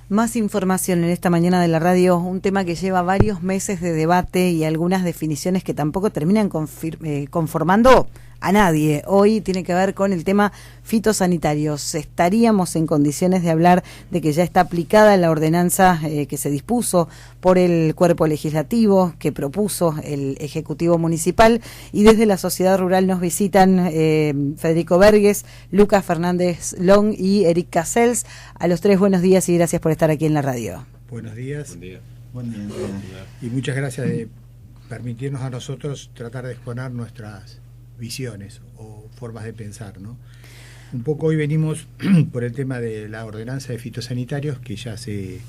Más información en esta mañana de la radio, un tema que lleva varios meses de debate y algunas definiciones que tampoco terminan conformando a nadie. Hoy tiene que ver con el tema fitosanitarios. Estaríamos en condiciones de hablar de que ya está aplicada la ordenanza que se dispuso por el cuerpo legislativo, que propuso el Ejecutivo Municipal, y desde la sociedad rural nos visitan Federico Verges, Lucas Fernández Long y Eric Casels. A los tres, buenos días y gracias por estar aquí en la radio. Buenos días. Buen día. Buen día. Y muchas gracias de permitirnos a nosotros tratar de exponer nuestras visiones o formas de pensar, ¿no? Un poco hoy venimos por el tema de la ordenanza de fitosanitarios que ya se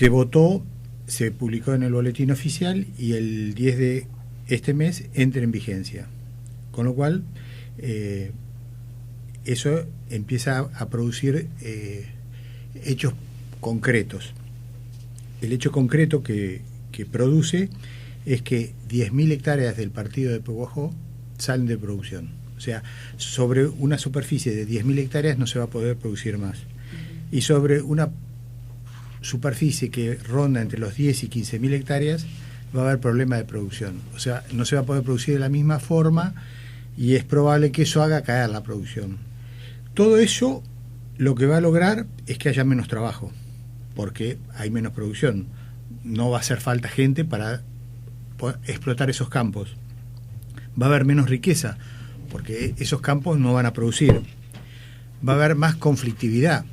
votó, se publicó en el boletín oficial y el 10 de este mes entra en vigencia. Con lo cual, eso empieza a producir hechos concretos. El hecho concreto que produce es que 10.000 hectáreas del partido de Pehuajó salen de producción. O sea, sobre una superficie de 10.000 hectáreas no se va a poder producir más. Y sobre una superficie que ronda entre los 10 y 15.000 hectáreas va a haber problema de producción. O sea, no se va a poder producir de la misma forma y es probable que eso haga caer la producción. Todo eso lo que va a lograr es que haya menos trabajo, porque hay menos producción. No va a hacer falta gente para explotar esos campos. Va a haber menos riqueza, porque esos campos no van a producir. Va a haber más conflictividad,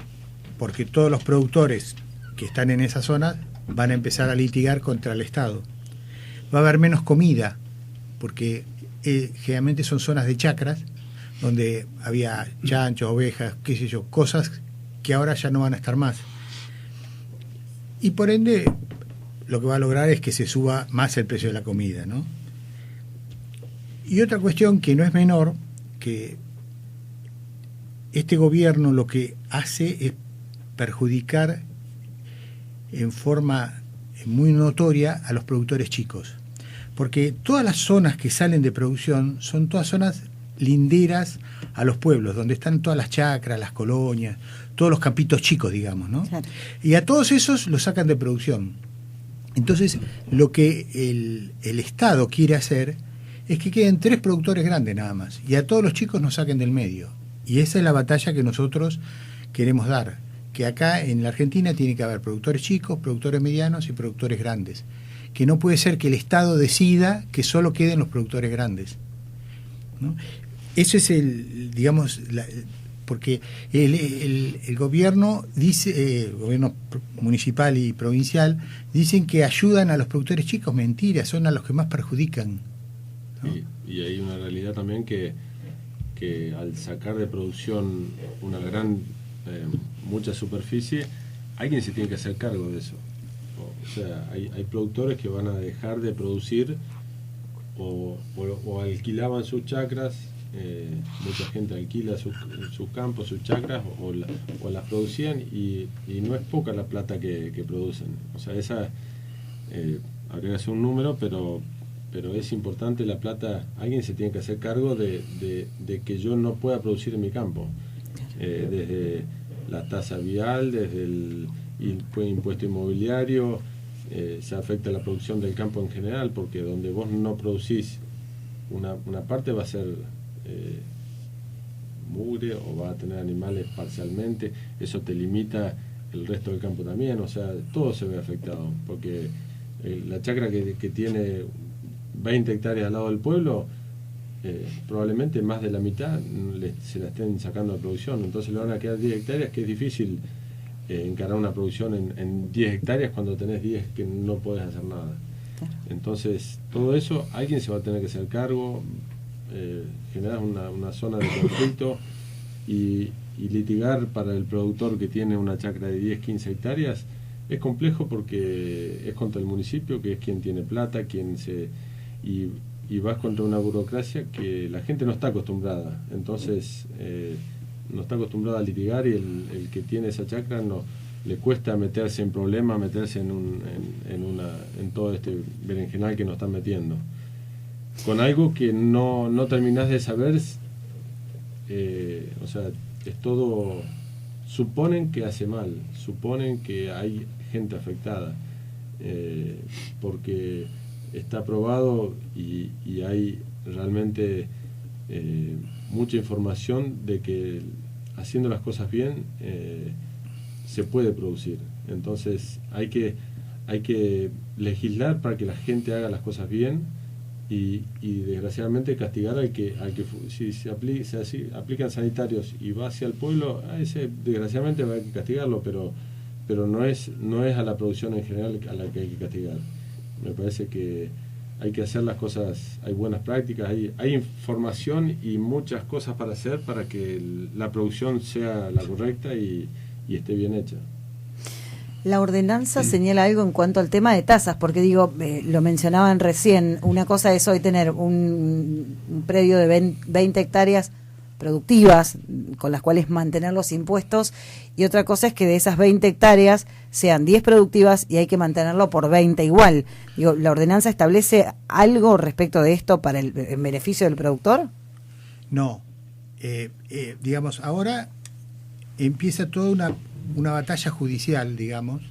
porque todos los productores que están en esa zona van a empezar a litigar contra el Estado. Va a haber menos comida, porque generalmente son zonas de chacras, donde había chanchos, ovejas, qué sé yo, cosas que ahora ya no van a estar más. Y por ende, lo que va a lograr es que se suba más el precio de la comida, ¿no? Y otra cuestión que no es menor, que este gobierno lo que hace es perjudicar en forma muy notoria a los productores chicos. Porque todas las zonas que salen de producción son todas zonas linderas a los pueblos, donde están todas las chacras, las colonias, todos los campitos chicos, digamos, ¿no? Claro. Y a todos esos los sacan de producción. Entonces, lo que el Estado quiere hacer es que queden 3 productores grandes nada más, y a todos los chicos nos saquen del medio. Y esa es la batalla que nosotros queremos dar, que acá en la Argentina tiene que haber productores chicos, productores medianos y productores grandes. Que no puede ser que el Estado decida que solo queden los productores grandes, ¿no? Eso es porque el gobierno dice, el gobierno municipal y provincial dicen que ayudan a los productores chicos. Mentira, son a los que más perjudican, ¿no? Y hay una realidad también que al sacar de producción una mucha superficie, alguien se tiene que hacer cargo de eso. O sea, hay productores que van a dejar de producir o alquilaban sus chacras. Mucha gente alquila sus campos, sus chacras o las producían y no es poca la plata que producen. O sea, habría que hacer un número, pero es importante la plata. Alguien se tiene que hacer cargo de que yo no pueda producir en mi campo, desde la tasa vial, desde el impuesto inmobiliario, se afecta la producción del campo en general, porque donde vos no producís una parte va a ser mugre o va a tener animales parcialmente, eso te limita el resto del campo también. O sea, todo se ve afectado, porque la chacra que tiene 20 hectáreas al lado del pueblo, probablemente más de la mitad se la estén sacando de producción, entonces le van a quedar 10 hectáreas, que es difícil encarar una producción en 10 hectáreas cuando tenés 10 que no podés hacer nada. Entonces, todo eso, alguien se va a tener que hacer cargo. Generar una zona de conflicto y litigar para el productor que tiene una chacra de 10, 15 hectáreas es complejo, porque es contra el municipio, que es quien tiene plata, y vas contra una burocracia que la gente no está acostumbrada. Entonces no está acostumbrada a litigar, y el que tiene esa chacra no le cuesta meterse en problemas, meterse en todo este berenjenal que nos están metiendo con algo que no terminás de saber. O sea, es todo suponen que hace mal, suponen que hay gente afectada, porque está probado y hay realmente mucha información de que haciendo las cosas bien se puede producir. Entonces hay que legislar para que la gente haga las cosas bien y desgraciadamente castigar al que si se aplican sanitarios y va hacia el pueblo, a ese desgraciadamente va a castigarlo, pero no es a la producción en general a la que hay que castigar. Me parece que hay que hacer las cosas, hay buenas prácticas, hay información y muchas cosas para hacer para que la producción sea la correcta y esté bien hecha. La ordenanza señala algo en cuanto al tema de tasas, porque digo, lo mencionaban recién, una cosa es hoy tener un predio de 20 hectáreas productivas con las cuales mantener los impuestos, y otra cosa es que de esas 20 hectáreas sean 10 productivas y hay que mantenerlo por 20 igual. Digo, ¿la ordenanza establece algo respecto de esto para el beneficio del productor? No. Digamos, ahora empieza toda una batalla judicial, digamos,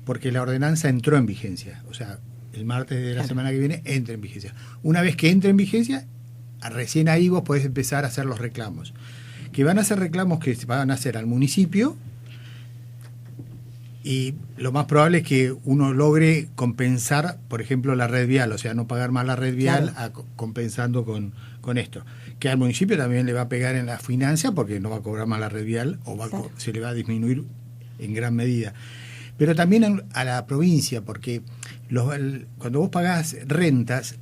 porque la ordenanza entró en vigencia. O sea, el martes de la semana que viene entra en vigencia. Una vez que entra en vigencia, recién ahí vos podés empezar a hacer los reclamos. Que van a ser reclamos que van a hacer al municipio, y lo más probable es que uno logre compensar, por ejemplo, la red vial, o sea, no pagar más la red vial, compensando con esto. Que al municipio también le va a pegar en la financia porque no va a cobrar más la red vial o se le va a disminuir en gran medida. Pero también a la provincia, porque cuando vos pagás rentas,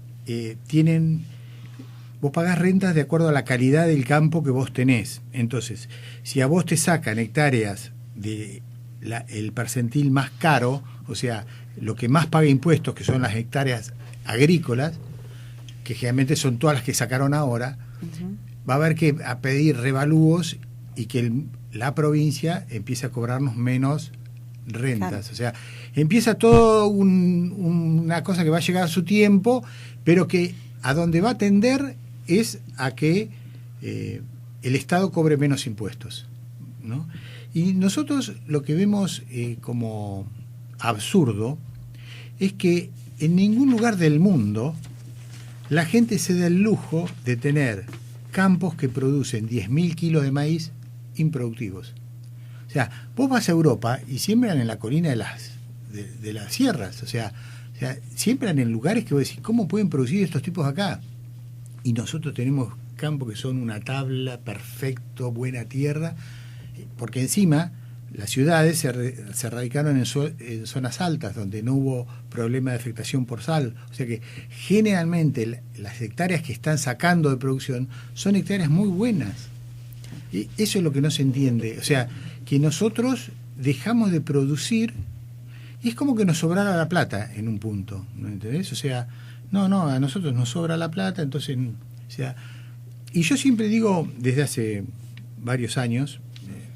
vos pagás rentas de acuerdo a la calidad del campo que vos tenés. Entonces, si a vos te sacan hectáreas el percentil más caro, o sea, lo que más paga impuestos, que son las hectáreas agrícolas, que generalmente son todas las que sacaron ahora, va a haber que pedir revalúos y que la provincia empiece a cobrarnos menos rentas. Claro. O sea, empieza todo una cosa que va a llegar a su tiempo, pero que a donde va a tender es a que el Estado cobre menos impuestos, ¿no? Y nosotros lo que vemos como absurdo es que en ningún lugar del mundo la gente se da el lujo de tener campos que producen 10.000 kilos de maíz improductivos. O sea, vos vas a Europa y siembran en la colina de las sierras, o sea, siembran en lugares que vos decís, ¿cómo pueden producir estos tipos acá? Y nosotros tenemos campos que son una tabla, perfecto, buena tierra, porque encima las ciudades se radicaron en zonas altas donde no hubo problema de afectación por sal. O sea que generalmente las hectáreas que están sacando de producción son hectáreas muy buenas. Y eso es lo que no se entiende. O sea, que nosotros dejamos de producir y es como que nos sobrara la plata en un punto, ¿no entendés? O sea, no, a nosotros nos sobra la plata, entonces, o sea, y yo siempre digo desde hace varios años,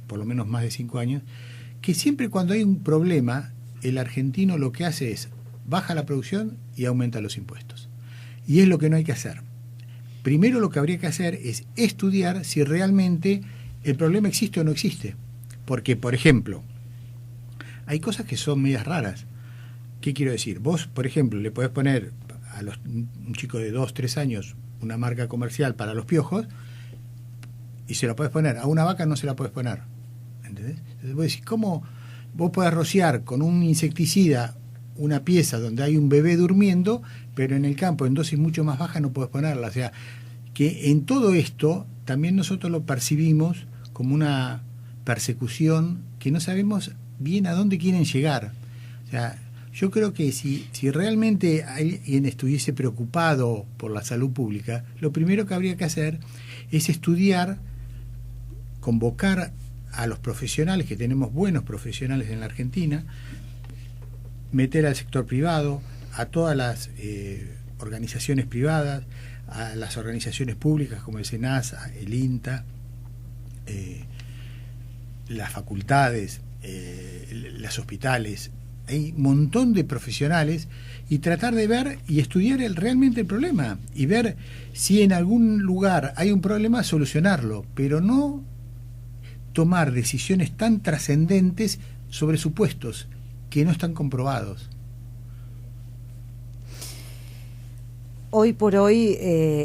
por lo menos más de 5 años, que siempre cuando hay un problema, el argentino lo que hace es baja la producción y aumenta los impuestos. Y es lo que no hay que hacer. Primero lo que habría que hacer es estudiar si realmente el problema existe o no existe. Porque, por ejemplo, hay cosas que son medias raras. ¿Qué quiero decir? Vos, por ejemplo, le podés poner a un chico de 2, 3 años una marca comercial para los piojos y se la podés poner. A una vaca no se la podés poner. ¿Entendés? Entonces vos decís, ¿cómo vos podés rociar con un insecticida una pieza donde hay un bebé durmiendo, pero en el campo en dosis mucho más bajas no podés ponerla? O sea, que en todo esto también nosotros lo percibimos como una persecución que no sabemos bien a dónde quieren llegar. O sea, yo creo que si realmente alguien estuviese preocupado por la salud pública, lo primero que habría que hacer es estudiar, convocar a los profesionales, que tenemos buenos profesionales en la Argentina, meter al sector privado, a todas las organizaciones privadas, a las organizaciones públicas como el SENASA, el INTA, las facultades, los hospitales. Hay un montón de profesionales y tratar de ver y estudiar realmente el problema y ver si en algún lugar hay un problema, solucionarlo, pero no tomar decisiones tan trascendentes sobre supuestos que no están comprobados. Hoy por hoy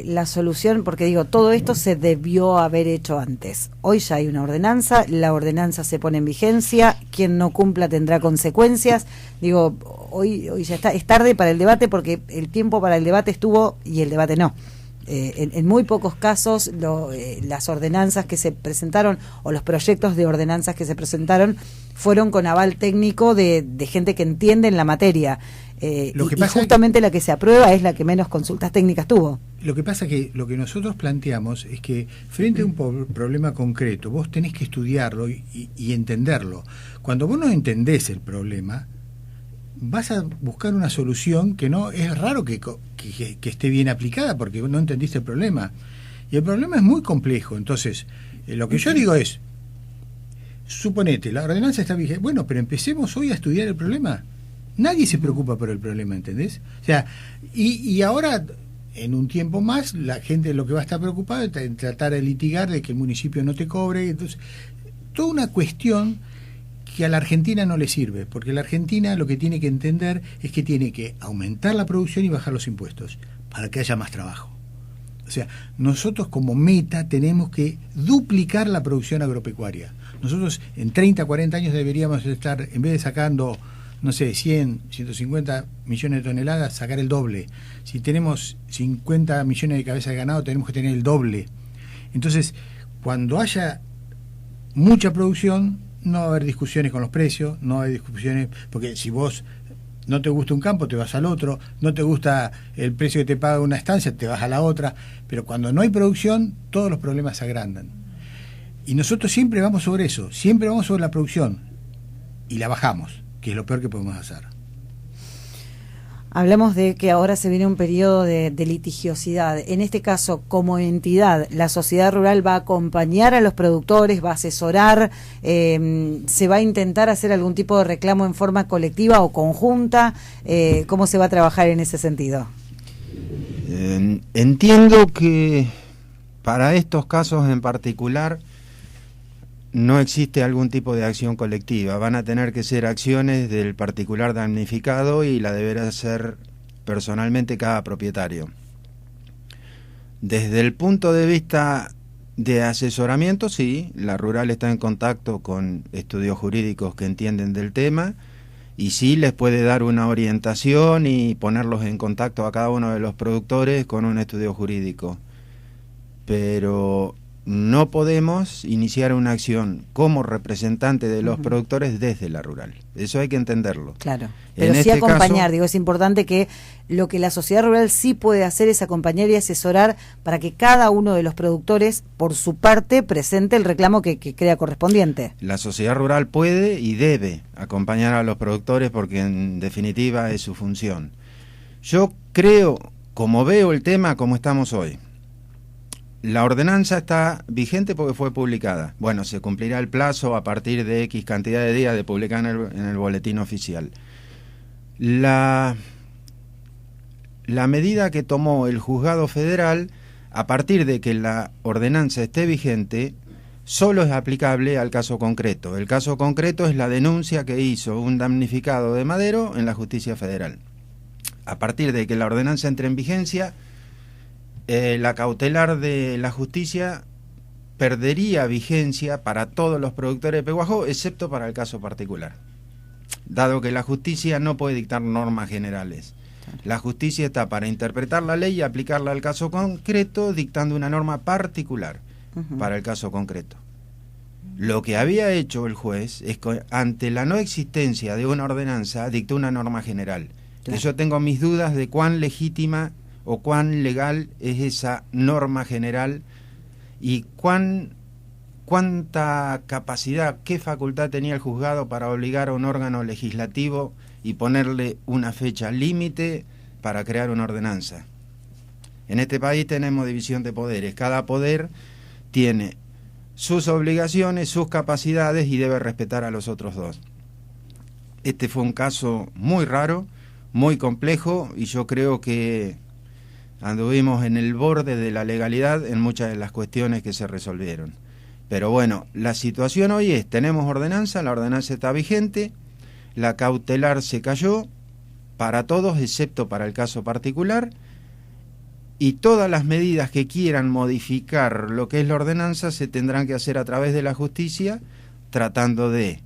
la solución, porque digo, todo esto se debió haber hecho antes. Hoy ya hay una ordenanza, la ordenanza se pone en vigencia, quien no cumpla tendrá consecuencias. Digo, hoy ya está, es tarde para el debate porque el tiempo para el debate estuvo y el debate no. En muy pocos casos las ordenanzas que se presentaron o los proyectos de ordenanzas que se presentaron fueron con aval técnico de gente que entiende en la materia. Y justamente la que se aprueba es la que menos consultas técnicas tuvo. Lo que pasa que lo que nosotros planteamos es que frente a un problema concreto, vos tenés que estudiarlo y entenderlo. Cuando vos no entendés el problema, vas a buscar una solución que no es raro que esté bien aplicada porque no entendiste el problema. Y el problema es muy complejo. Entonces, lo que yo digo es, suponete, la ordenanza está vigente. Bueno, pero empecemos hoy a estudiar el problema. Nadie se preocupa por el problema, ¿entendés? O sea, y ahora, en un tiempo más, la gente lo que va a estar preocupada es en tratar de litigar de que el municipio no te cobre. Entonces, toda una cuestión que a la Argentina no le sirve, porque la Argentina lo que tiene que entender es que tiene que aumentar la producción y bajar los impuestos para que haya más trabajo. O sea, nosotros como meta tenemos que duplicar la producción agropecuaria. Nosotros en 30, 40 años deberíamos estar, en vez de sacando, no sé, 100, 150 millones de toneladas, sacar el doble. Si tenemos 50 millones de cabezas de ganado, tenemos que tener el doble. Entonces, cuando haya mucha producción, no va a haber discusiones con los precios, no va a haber discusiones, porque si vos no te gusta un campo, te vas al otro, no te gusta el precio que te paga una estancia, te vas a la otra, pero cuando no hay producción, todos los problemas se agrandan. Y nosotros siempre vamos sobre eso, siempre vamos sobre la producción, y la bajamos, que es lo peor que podemos hacer. Hablamos de que ahora se viene un periodo de litigiosidad. En este caso, como entidad, la sociedad rural va a acompañar a los productores, va a asesorar, se va a intentar hacer algún tipo de reclamo en forma colectiva o conjunta. ¿Cómo se va a trabajar en ese sentido? Entiendo que para estos casos en particular no existe algún tipo de acción colectiva, van a tener que ser acciones del particular damnificado y la deberá hacer personalmente cada propietario. Desde el punto de vista de asesoramiento, sí, la rural está en contacto con estudios jurídicos que entienden del tema y sí les puede dar una orientación y ponerlos en contacto a cada uno de los productores con un estudio jurídico. Pero no podemos iniciar una acción como representante de los productores desde la rural. Eso hay que entenderlo. Claro, pero sí acompañar, digo, es importante que lo que la sociedad rural sí puede hacer es acompañar y asesorar para que cada uno de los productores, por su parte, presente el reclamo que crea correspondiente. La sociedad rural puede y debe acompañar a los productores porque en definitiva es su función. Yo creo, como veo el tema, como estamos hoy, la ordenanza está vigente porque fue publicada. Bueno, se cumplirá el plazo a partir de X cantidad de días de publicar en el boletín oficial. La medida que tomó el juzgado federal, a partir de que la ordenanza esté vigente, solo es aplicable al caso concreto. El caso concreto es la denuncia que hizo un damnificado de Madero en la justicia federal. A partir de que la ordenanza entre en vigencia, la cautelar de la justicia perdería vigencia para todos los productores de Peguajó, excepto para el caso particular, dado que la justicia no puede dictar normas generales. La justicia está para interpretar la ley y aplicarla al caso concreto, dictando una norma particular para el caso concreto. Lo que había hecho el juez es que ante la no existencia de una ordenanza dictó una norma general. Claro. Yo tengo mis dudas de cuán legítima o cuán legal es esa norma general y cuánta capacidad, qué facultad tenía el juzgado para obligar a un órgano legislativo y ponerle una fecha límite para crear una ordenanza. En este país tenemos división de poderes, cada poder tiene sus obligaciones, sus capacidades y debe respetar a los otros dos. Este fue un caso muy raro, muy complejo y yo creo que anduvimos en el borde de la legalidad en muchas de las cuestiones que se resolvieron. Pero bueno, la situación hoy es, tenemos ordenanza, la ordenanza está vigente, la cautelar se cayó para todos excepto para el caso particular, y todas las medidas que quieran modificar lo que es la ordenanza se tendrán que hacer a través de la justicia, tratando de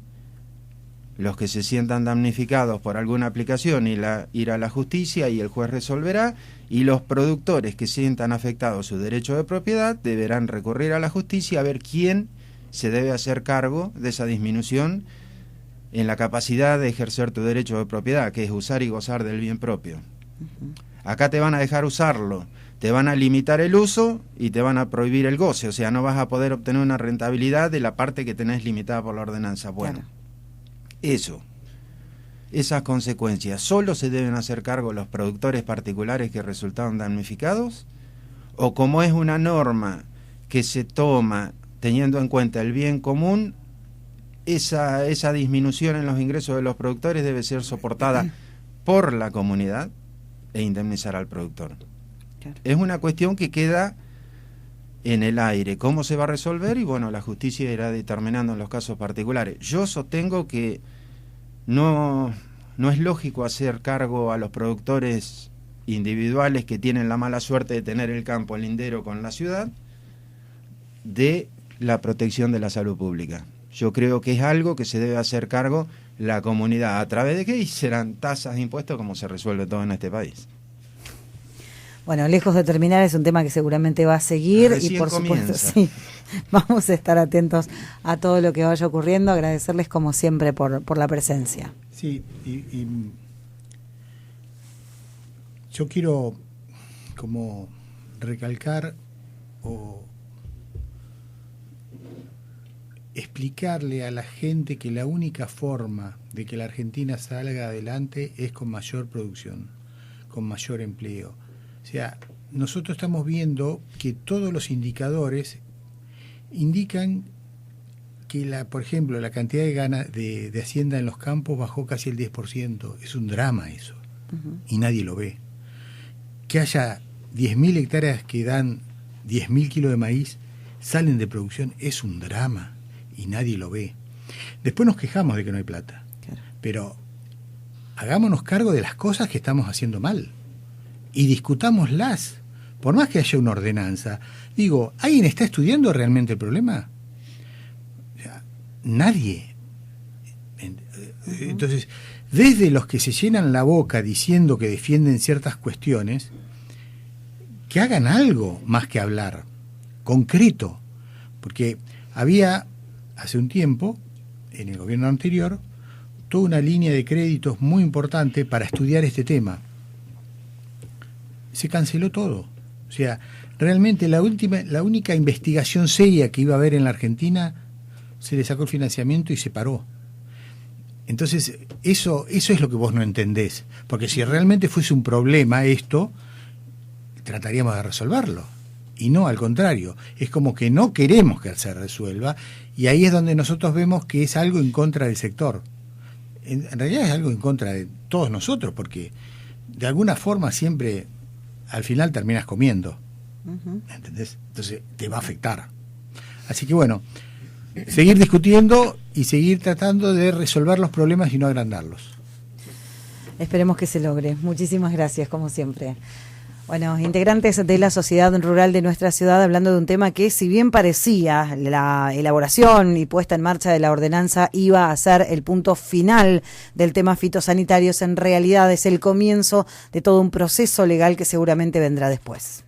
los que se sientan damnificados por alguna aplicación ir a la justicia y el juez resolverá, y los productores que sientan afectados su derecho de propiedad deberán recurrir a la justicia a ver quién se debe hacer cargo de esa disminución en la capacidad de ejercer tu derecho de propiedad, que es usar y gozar del bien propio. Acá te van a dejar usarlo, te van a limitar el uso y te van a prohibir el goce, o sea, no vas a poder obtener una rentabilidad de la parte que tenés limitada por la ordenanza. Bueno, claro. Esas consecuencias, ¿solo se deben hacer cargo los productores particulares que resultaron damnificados? ¿O como es una norma que se toma teniendo en cuenta el bien común, esa disminución en los ingresos de los productores debe ser soportada por la comunidad e indemnizar al productor? Claro. Es una cuestión que queda en el aire. ¿Cómo se va a resolver? Y bueno, la justicia irá determinando en los casos particulares. Yo sostengo que no es lógico hacer cargo a los productores individuales que tienen la mala suerte de tener el campo lindero con la ciudad de la protección de la salud pública. Yo creo que es algo que se debe hacer cargo la comunidad. ¿A través de qué? Y serán tasas de impuestos como se resuelve todo en este país. Bueno, lejos de terminar, es un tema que seguramente va a seguir. Recién y por comienza. supuesto, sí, vamos a estar atentos a todo lo que vaya ocurriendo. Agradecerles como siempre por la presencia. Sí, y yo quiero como recalcar o explicarle a la gente que la única forma de que la Argentina salga adelante es con mayor producción, con mayor empleo. O sea, nosotros estamos viendo que todos los indicadores indican que, por ejemplo, la cantidad de hacienda en los campos bajó casi el 10%. Es un drama eso, y nadie lo ve. Que haya 10.000 hectáreas que dan 10.000 kilos de maíz, salen de producción, es un drama, y nadie lo ve. Después nos quejamos de que no hay plata, claro, pero hagámonos cargo de las cosas que estamos haciendo mal y discutámoslas, por más que haya una ordenanza. Digo, ¿alguien está estudiando realmente el problema? O sea, nadie. Entonces, desde los que se llenan la boca diciendo que defienden ciertas cuestiones, que hagan algo más que hablar, concreto, porque había hace un tiempo, en el gobierno anterior, toda una línea de créditos muy importante para estudiar este tema. Se canceló todo. O sea, realmente la única investigación seria que iba a haber en la Argentina, se le sacó el financiamiento y se paró. Entonces, eso es lo que vos no entendés. Porque si realmente fuese un problema esto, trataríamos de resolverlo. Y no, al contrario, es como que no queremos que se resuelva, y ahí es donde nosotros vemos que es algo en contra del sector. En realidad es algo en contra de todos nosotros, porque de alguna forma siempre al final terminas comiendo. ¿Entendés? Entonces te va a afectar. Así que bueno, seguir discutiendo y seguir tratando de resolver los problemas y no agrandarlos. Esperemos que se logre. Muchísimas gracias, como siempre. Bueno, integrantes de la sociedad rural de nuestra ciudad, hablando de un tema que, si bien parecía la elaboración y puesta en marcha de la ordenanza iba a ser el punto final del tema fitosanitarios, en realidad es el comienzo de todo un proceso legal que seguramente vendrá después.